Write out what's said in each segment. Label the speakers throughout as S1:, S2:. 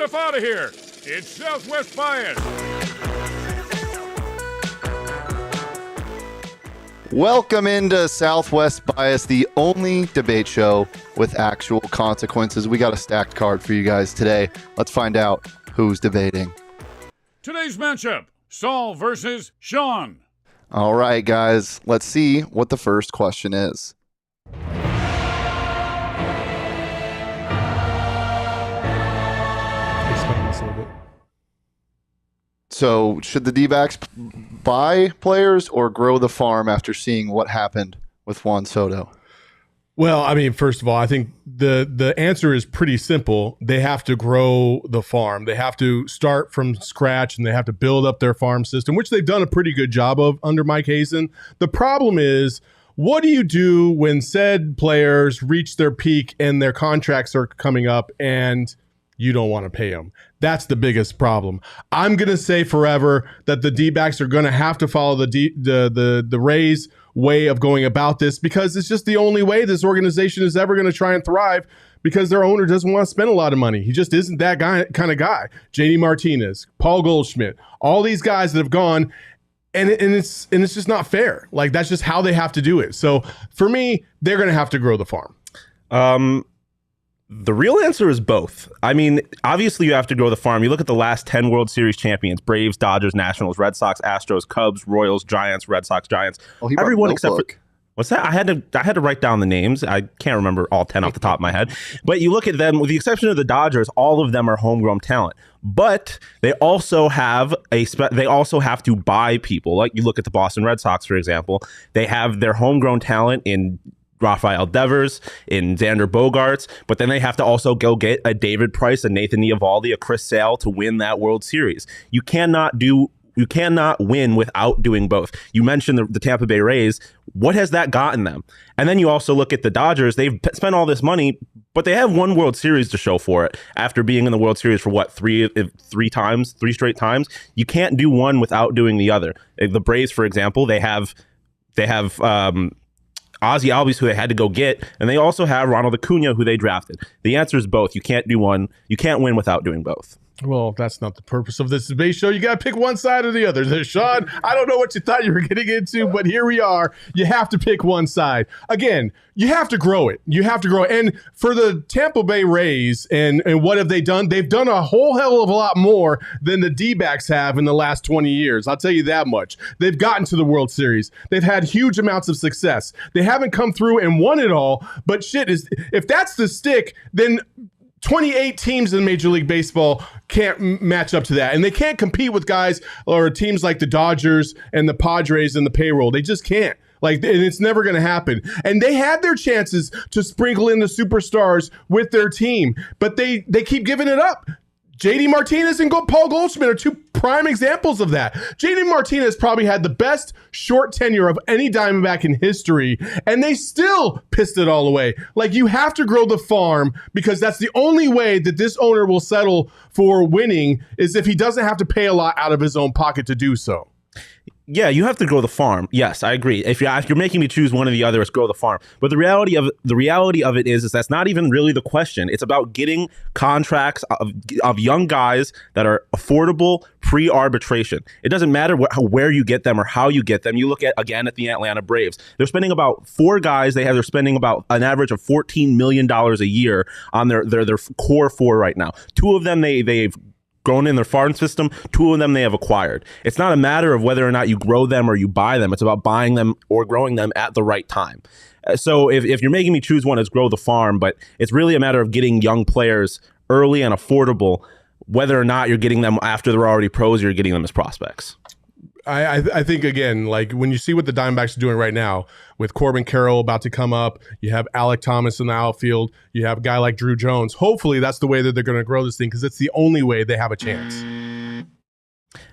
S1: F out of here. It's Southwest Bias.
S2: Welcome into Southwest Bias, the only debate show with actual consequences. We got a stacked card for you guys today. Let's find out who's debating.
S1: Today's matchup, Saul versus Shawn.
S2: All right, guys, let's see what the first question is.
S3: Explain this a little bit.
S2: So, should the D-backs buy players or grow the farm after seeing what happened with Juan Soto?
S3: Well, I mean, first of all, I think the answer is pretty simple. They have to grow the farm. They have to start from scratch, and they have to build up their farm system, which they've done a pretty good job of under Mike Hazen. The problem is, what do you do when said players reach their peak and their contracts are coming up and you don't want to pay them? That's the biggest problem. I'm going to say forever that the D-backs are going to have to follow the Rays way of going about this, because it's just the only way this organization is ever going to try and thrive, because their owner doesn't want to spend a lot of money. He just isn't that kind of guy. JD Martinez, Paul Goldschmidt, all these guys that have gone, and it's just not fair. Like, that's just how they have to do it. So for me, they're going to have to grow the farm.
S4: The real answer is both. I mean, obviously you have to grow the farm. You look at the last 10 World Series champions: Braves, Dodgers, Nationals, Red Sox, Astros, Cubs, Royals, Giants, Red Sox, Giants.
S2: Oh, he brought
S4: everyone
S2: a
S4: except for
S2: notebook.
S4: what's that? I had to write down the names. I can't remember all 10 off the top of my head. But you look at them, with the exception of the Dodgers, all of them are homegrown talent. But they also have to buy people. Like, you look at the Boston Red Sox, for example. They have their homegrown talent in Rafael Devers, in Xander Bogaerts, but then they have to also go get a David Price, a Nathan Eovaldi, a Chris Sale to win that World Series. You cannot win without doing both. You mentioned the Tampa Bay Rays. What has that gotten them? And then you also look at the Dodgers. They've spent all this money, but they have one World Series to show for it after being in the World Series for what, three straight times. You can't do one without doing the other. The Braves, for example, they have Ozzie Albies, who they had to go get, and they also have Ronald Acuna, who they drafted. The answer is both. You can't do one. You can't win without doing both.
S3: Well, that's not the purpose of this debate show. You got to pick one side or the other. Shawn, I don't know what you thought you were getting into, but here we are. You have to pick one side. Again, you have to grow it. You have to grow it. And for the Tampa Bay Rays, and what have they done? They've done a whole hell of a lot more than the D-backs have in the last 20 years. I'll tell you that much. They've gotten to the World Series. They've had huge amounts of success. They haven't come through and won it all, but if that's the stick, then 28 teams in Major League Baseball can't match up to that. And they can't compete with guys or teams like the Dodgers and the Padres and the payroll. They just can't. And it's never going to happen. And they had their chances to sprinkle in the superstars with their team, but they keep giving it up. JD Martinez and Paul Goldschmidt are two prime examples of that. JD Martinez probably had the best short tenure of any Diamondback in history, and they still pissed it all away. You have to grow the farm, because that's the only way that this owner will settle for winning, is if he doesn't have to pay a lot out of his own pocket to do so.
S4: Yeah, you have to grow the farm. Yes, I agree. If you're making me choose one or the other, it's grow the farm. But the reality of it is that's not even really the question. It's about getting contracts of young guys that are affordable pre-arbitration. It doesn't matter where you get them or how you get them. You look at the Atlanta Braves. They're spending about 4 guys. They're spending about an average of $14 million a year on their core 4 right now. 2 of them they've grown in their farm system. 2 of them they have acquired. It's not a matter of whether or not you grow them or you buy them. It's about buying them or growing them at the right time. So if you're making me choose one, it's grow the farm, but it's really a matter of getting young players early and affordable, whether or not you're getting them after they're already pros or you're getting them as prospects.
S3: I think, again, when you see what the Diamondbacks are doing right now with Corbin Carroll about to come up, you have Alek Thomas in the outfield, you have a guy like Drew Jones. Hopefully that's the way that they're going to grow this thing, because it's the only way they have a chance.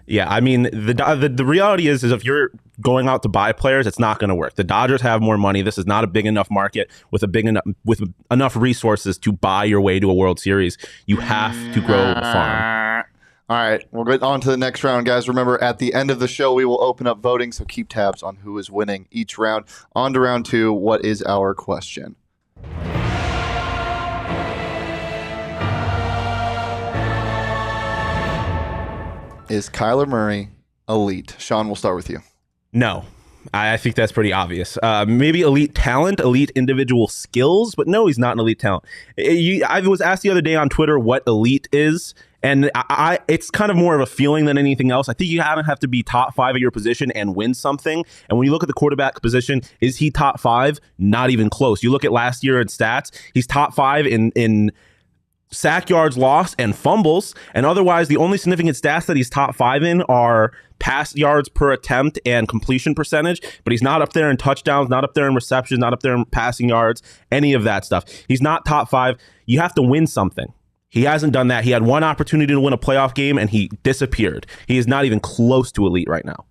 S4: Yeah, I mean, the reality is if you're going out to buy players, it's not going to work. The Dodgers have more money. This is not a big enough market with enough resources to buy your way to a World Series. You have to grow the farm.
S2: All right, we'll get on to the next round, guys. Remember, at the end of the show, we will open up voting, so keep tabs on who is winning each round. On to round 2, what is our question? Is Kyler Murray elite? Shawn, we'll start with you.
S4: No. I think that's pretty obvious. Maybe elite talent, elite individual skills, but no, he's not an elite talent. I was asked the other day on Twitter what elite is, and it's kind of more of a feeling than anything else. I think you have to be top 5 at your position and win something. And when you look at the quarterback position, is he top 5? Not even close. You look at last year in stats, he's top 5 in sack yards lost and fumbles, and otherwise the only significant stats that he's top 5 in are pass yards per attempt and completion percentage, but he's not up there in touchdowns, not up there in receptions, not up there in passing yards, any of that stuff. He's not top 5. You have to win something. He hasn't done that. He had one opportunity to win a playoff game and he disappeared. He is not even close to elite right now.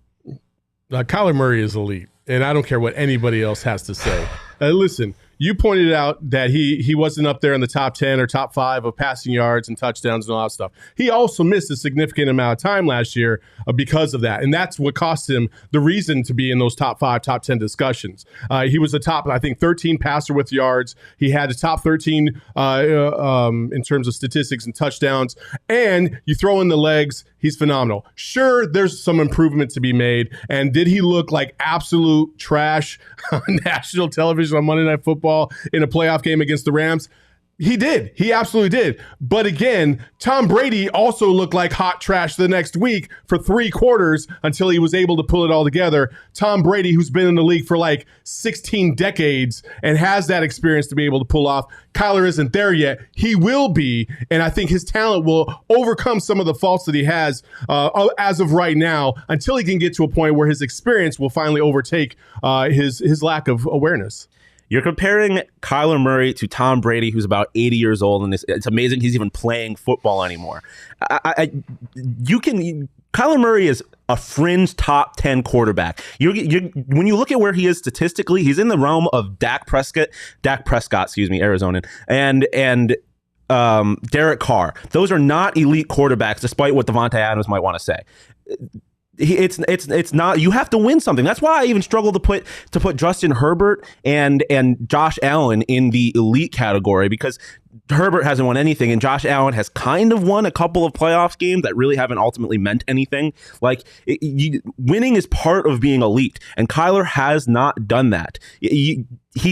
S3: Kyler Murray is elite, and I don't care what anybody else has to say. Listen, you pointed out that he wasn't up there in the top 10 or top 5 of passing yards and touchdowns and all that stuff. He also missed a significant amount of time last year because of that. And that's what cost him the reason to be in those top 5, top 10 discussions. He was a top, I think, 13 passer with yards. He had a top 13 in terms of statistics and touchdowns. And you throw in the legs, he's phenomenal. Sure, there's some improvement to be made. And did he look like absolute trash on national television on Monday Night Football in a playoff game against the Rams? He did. He absolutely did. But again, Tom Brady also looked like hot trash the next week for 3 quarters until he was able to pull it all together. Tom Brady, who's been in the league for like 16 decades and has that experience to be able to pull off. Kyler isn't there yet. He will be, and I think his talent will overcome some of the faults that he has as of right now until he can get to a point where his experience will finally overtake his lack of awareness.
S4: You're comparing Kyler Murray to Tom Brady, who's about 80 years old, and it's amazing he's even playing football anymore. Kyler Murray is a fringe top 10 quarterback. When you look at where he is statistically, he's in the realm of Dak Prescott, Arizona, and Derek Carr. Those are not elite quarterbacks, despite what Devontae Adams might want to say. It's not. You have to win something. That's why I even struggle to put Justin Herbert and Josh Allen in the elite category, because Herbert hasn't won anything and Josh Allen has kind of won a couple of playoffs games that really haven't ultimately meant anything. Winning is part of being elite, and Kyler has not done that. He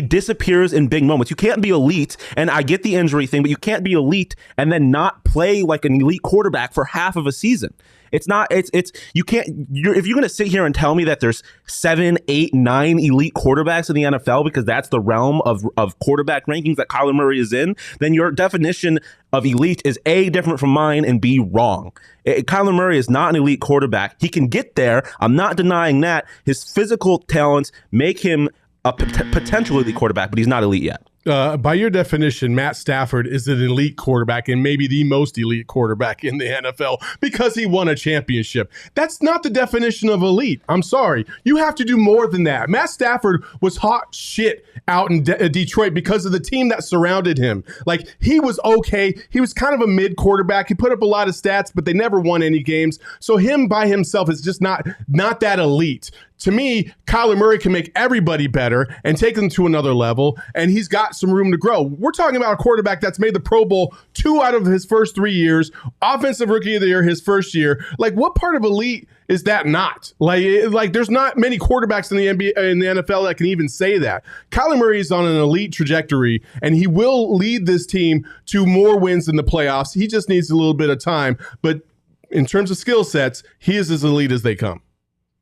S4: disappears in big moments. You can't be elite, and I get the injury thing, but you can't be elite and then not play like an elite quarterback for half of a season. You can't, if you're going to sit here and tell me that there's 7, 8, 9 elite quarterbacks in the NFL, because that's the realm of quarterback rankings that Kyler Murray is in, then your definition of elite is A, different from mine, and B, wrong. Kyler Murray is not an elite quarterback. He can get there. I'm not denying that. His physical talents make him a potential elite quarterback, but he's not elite yet.
S3: By your definition, Matt Stafford is an elite quarterback and maybe the most elite quarterback in the NFL because he won a championship. That's not the definition of elite. I'm sorry. You have to do more than that. Matt Stafford was hot shit out in Detroit because of the team that surrounded him. Like, he was okay. He was kind of a mid quarterback. He put up a lot of stats, but they never won any games. So him by himself is just not that elite. To me, Kyler Murray can make everybody better and take them to another level, and he's got some room to grow. We're talking about a quarterback that's made the Pro Bowl 2 out of his first 3 years, Offensive Rookie of the Year his first year. Like, what part of elite is that not? Like there's not many quarterbacks in the NBA, in the NFL that can even say that. Kyler Murray is on an elite trajectory, and he will lead this team to more wins in the playoffs. He just needs a little bit of time, but in terms of skill sets, he is as elite as they come.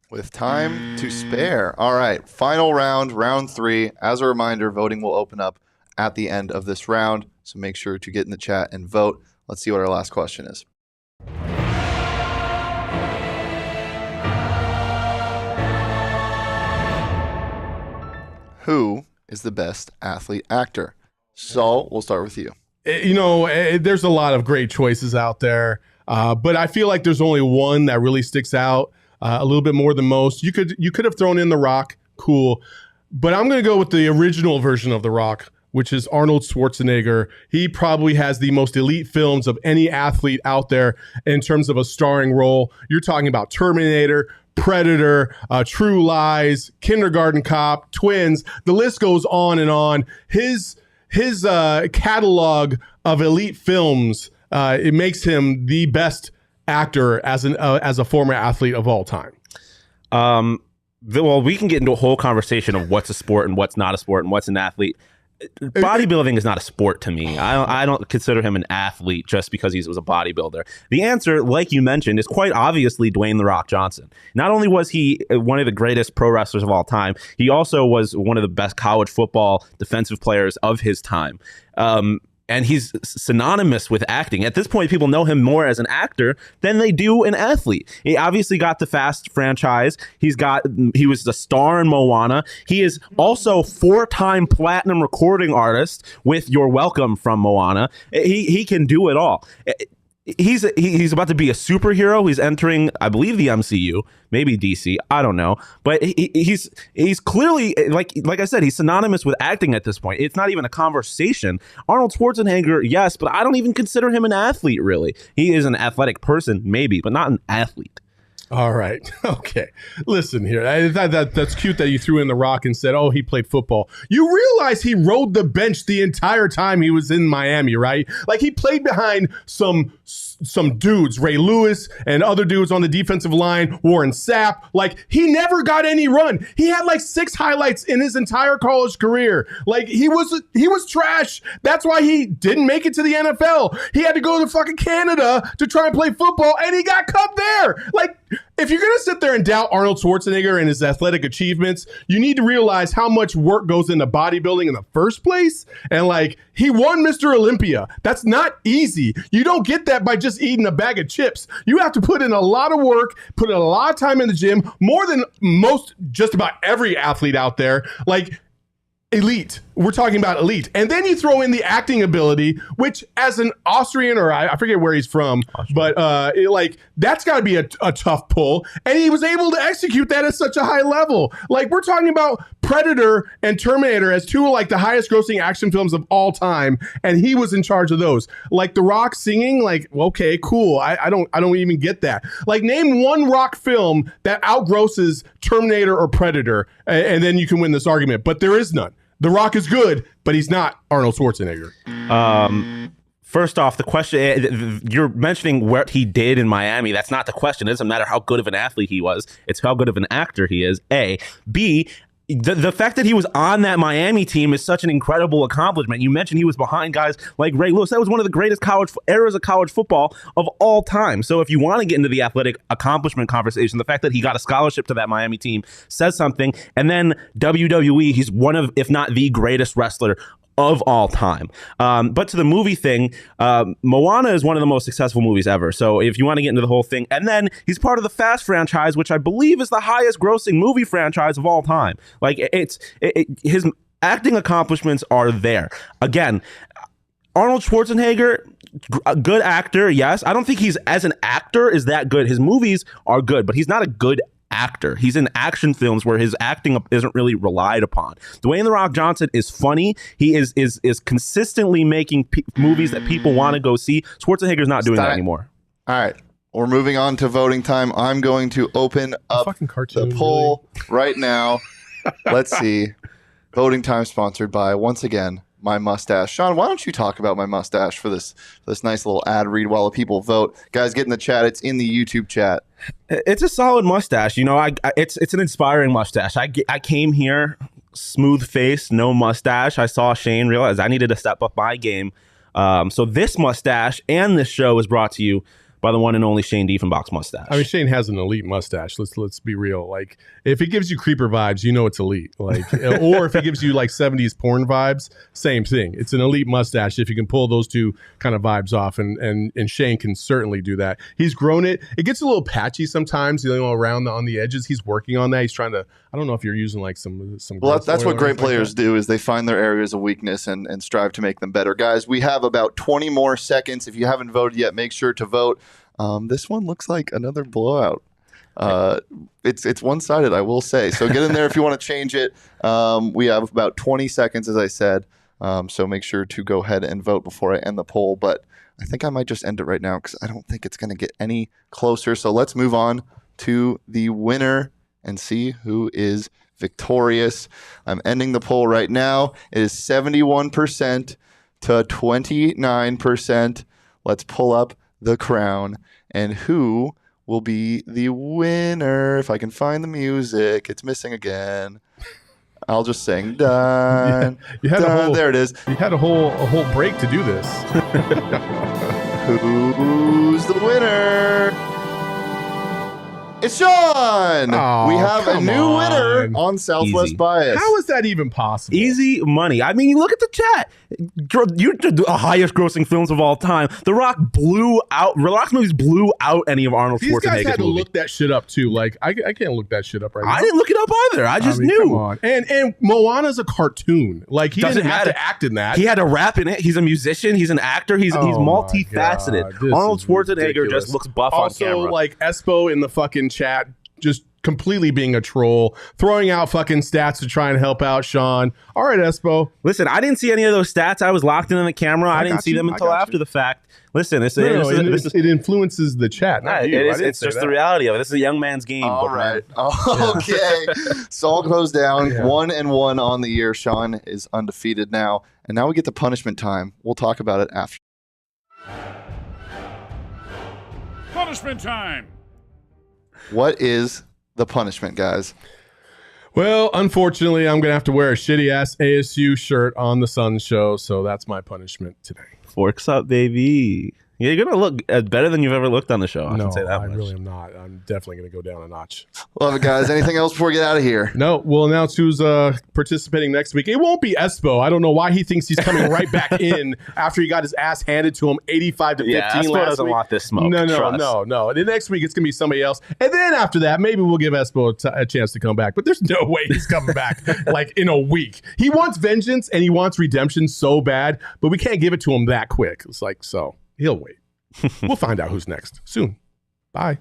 S2: With time to spare. All right, final round, round 3. As a reminder, voting will open up at the end of this round, so make sure to get in the chat and vote. Let's see what our last question is. Who is the best athlete actor? Saul, we'll start with you.
S3: There's a lot of great choices out there, but I feel like there's only one that really sticks out a little bit more than most. You could have thrown in The Rock, cool, but I'm going to go with the original version of The Rock, which is Arnold Schwarzenegger. He probably has the most elite films of any athlete out there in terms of a starring role. You're talking about Terminator, Predator, True Lies, Kindergarten Cop, Twins. The list goes on and on. His catalog of elite films, it makes him the best actor as a former athlete of all time?
S4: Well, we can get into a whole conversation of what's a sport and what's not a sport and what's an athlete. Bodybuilding is not a sport to me. I don't consider him an athlete just because he was a bodybuilder. The answer, like you mentioned, is quite obviously Dwayne "The Rock" Johnson. Not only was he one of the greatest pro wrestlers of all time, he also was one of the best college football defensive players of his time. And he's synonymous with acting. At this point, people know him more as an actor than they do an athlete. He obviously got the Fast franchise. He was the star in Moana. He is also 4-time platinum recording artist with You're Welcome from Moana. He can do it all. He's about to be a superhero. He's entering, I believe, the MCU, maybe DC. I don't know, but he's clearly, like I said, he's synonymous with acting at this point. It's not even a conversation. Arnold Schwarzenegger, yes, but I don't even consider him an athlete. Really, he is an athletic person, maybe, but not an athlete.
S3: All right. Okay. Listen here. That's cute that you threw in The Rock and said, oh, he played football. You realize he rode the bench the entire time he was in Miami, right? Like, he played behind some dudes, Ray Lewis and other dudes on the defensive line, Warren Sapp. Like, he never got any run. He had like 6 highlights in his entire college career. Like, he was trash. That's why he didn't make it to the NFL. He had to go to fucking Canada to try and play football, and he got cut there. Like, if you're going to sit there and doubt Arnold Schwarzenegger and his athletic achievements, you need to realize how much work goes into bodybuilding in the first place. And like, he won Mr. Olympia. That's not easy. You don't get that by just eating a bag of chips. You have to put in a lot of work, put in a lot of time in the gym, more than just about every athlete out there. Like, elite. We're talking about elite. And then you throw in the acting ability, which as an Austrian, or I forget where he's from, but that's got to be a tough pull. And he was able to execute that at such a high level. Like, we're talking about Predator and Terminator as 2 of like the highest grossing action films of all time. And he was in charge of those. Like The Rock singing, like, okay, cool. I don't even get that. Like, name one Rock film that outgrosses Terminator or Predator, and then you can win this argument. But there is none. The Rock is good, but he's not Arnold Schwarzenegger.
S4: First off, the question, you're mentioning what he did in Miami. That's not the question. It doesn't matter how good of an athlete he was. It's how good of an actor he is, A. B, the fact that he was on that Miami team is such an incredible accomplishment. You mentioned he was behind guys like Ray Lewis. That was one of the greatest eras of college football of all time. So if you want to get into the athletic accomplishment conversation, the fact that he got a scholarship to that Miami team says something. And then WWE, he's one of, if not the greatest wrestler of all time. But to the movie thing, Moana is one of the most successful movies ever. So if you want to get into the whole thing, and then he's part of the Fast franchise, which I believe is the highest grossing movie franchise of all time. Like, his acting accomplishments are there. Again, Arnold Schwarzenegger, a good actor, yes. I don't think he's, as an actor, is that good. His movies are good, but he's not a good actor. He's in action films where his acting isn't really relied upon. Dwayne "The Rock" Johnson is funny. He is consistently making movies that people want to go see. Schwarzenegger's not doing that anymore.
S2: All right. We're moving on to voting time. I'm going to open up the poll right now. Let's see. Voting time sponsored by, once again, my mustache. Shawn, why don't you talk about my mustache for this nice little ad read while the people vote? Guys, get in the chat. It's in the YouTube chat.
S4: It's a solid mustache. You know, it's an inspiring mustache. I came here smooth face, no mustache. I saw Shane, realized I needed to step up my game. So this mustache and this show is brought to you by the one and only Shane Diefenbach's mustache.
S3: I mean, Shane has an elite mustache. Let's be real. Like, if it gives you creeper vibes, you know it's elite. Like, or if it gives you like 70s porn vibes, same thing. It's an elite mustache if you can pull those two kind of vibes off, and Shane can certainly do that. He's grown it. It gets a little patchy sometimes, you know, around on the edges. He's working on that. He's trying to. I don't know if you're using like some.
S2: Well, that's what great players do, is they find their areas of weakness and strive to make them better. Guys, we have about 20 more seconds. If you haven't voted yet, make sure to vote. This one looks like another blowout. It's one-sided, I will say. So get in there if you want to change it. We have about 20 seconds, as I said. So make sure to go ahead and vote before I end the poll. But I think I might just end it right now because I don't think it's going to get any closer. So let's move on to the winner and see who is victorious. I'm ending the poll right now. It is 71% to 29%. Let's pull up the crown, and who will be the winner? If I can find the music, it's missing again. I'll just sing. Dun, dun, there it is.
S3: You had a whole break to do this.
S2: Who's the winner? It's Shawn!
S3: Oh,
S2: we have a new winner on Southwest
S4: Easy.
S2: Bias.
S3: How is that even possible?
S4: Easy money. I mean, you look at the chat. You did the highest grossing films of all time. The Rock's movies blew out any of Arnold
S3: These guys
S4: Schwarzenegger's
S3: had to
S4: movies.
S3: look that shit up too. Like I can't look that shit up right now.
S4: I didn't look it up either. I just knew.
S3: Come on. And Moana's a cartoon. Like he
S4: Doesn't
S3: didn't have
S4: matter.
S3: to act in that.
S4: He had a rap in it. He's a musician. He's an actor. He's
S3: Oh my
S4: multifaceted.
S3: God, this
S4: Arnold
S3: is
S4: Schwarzenegger
S3: ridiculous.
S4: just looks buff
S3: also,
S4: on camera.
S3: like Espo in the fucking chat, just completely being a troll, throwing out fucking stats to try and help out Shawn. All right, Espo.
S4: Listen, I didn't see any of those stats. I was locked in the camera. I didn't
S3: got
S4: see
S3: you.
S4: them
S3: I
S4: until
S3: got
S4: after
S3: you.
S4: the fact. Listen,
S3: It influences the chat. Not you. I didn't
S4: it's
S3: say
S4: just
S3: that.
S4: the reality of it. This is a young man's game.
S2: All
S4: Bookman.
S2: right. Okay. Saul goes down 1-1 on the year. Shawn is undefeated now. And now we get to punishment time. We'll talk about it after.
S1: Punishment time.
S2: What is the punishment, guys?
S3: Well, unfortunately, I'm gonna have to wear a shitty ass ASU shirt on the Sun show, so that's my punishment today.
S4: Forks up, baby. You're going to look better than you've ever looked on the show. I can say that
S3: I
S4: much.
S3: really am not. I'm definitely gonna go down a notch.
S2: Love it, guys. Anything else before we get out of here?
S3: No, we'll announce who's participating next week. It won't be Espo. I don't know why he thinks he's coming right back in after he got his ass handed to him 85 to 15
S4: Yeah, Espo
S3: last
S4: doesn't
S3: week.
S4: want this smoke.
S3: No.
S4: Trust.
S3: The next week it's gonna be somebody else, and then after that, maybe we'll give Espo a chance to come back. But there's no way he's coming back like in a week. He wants vengeance and he wants redemption so bad, but we can't give it to him that quick. It's like so he'll wait. We'll find out who's next soon. Bye.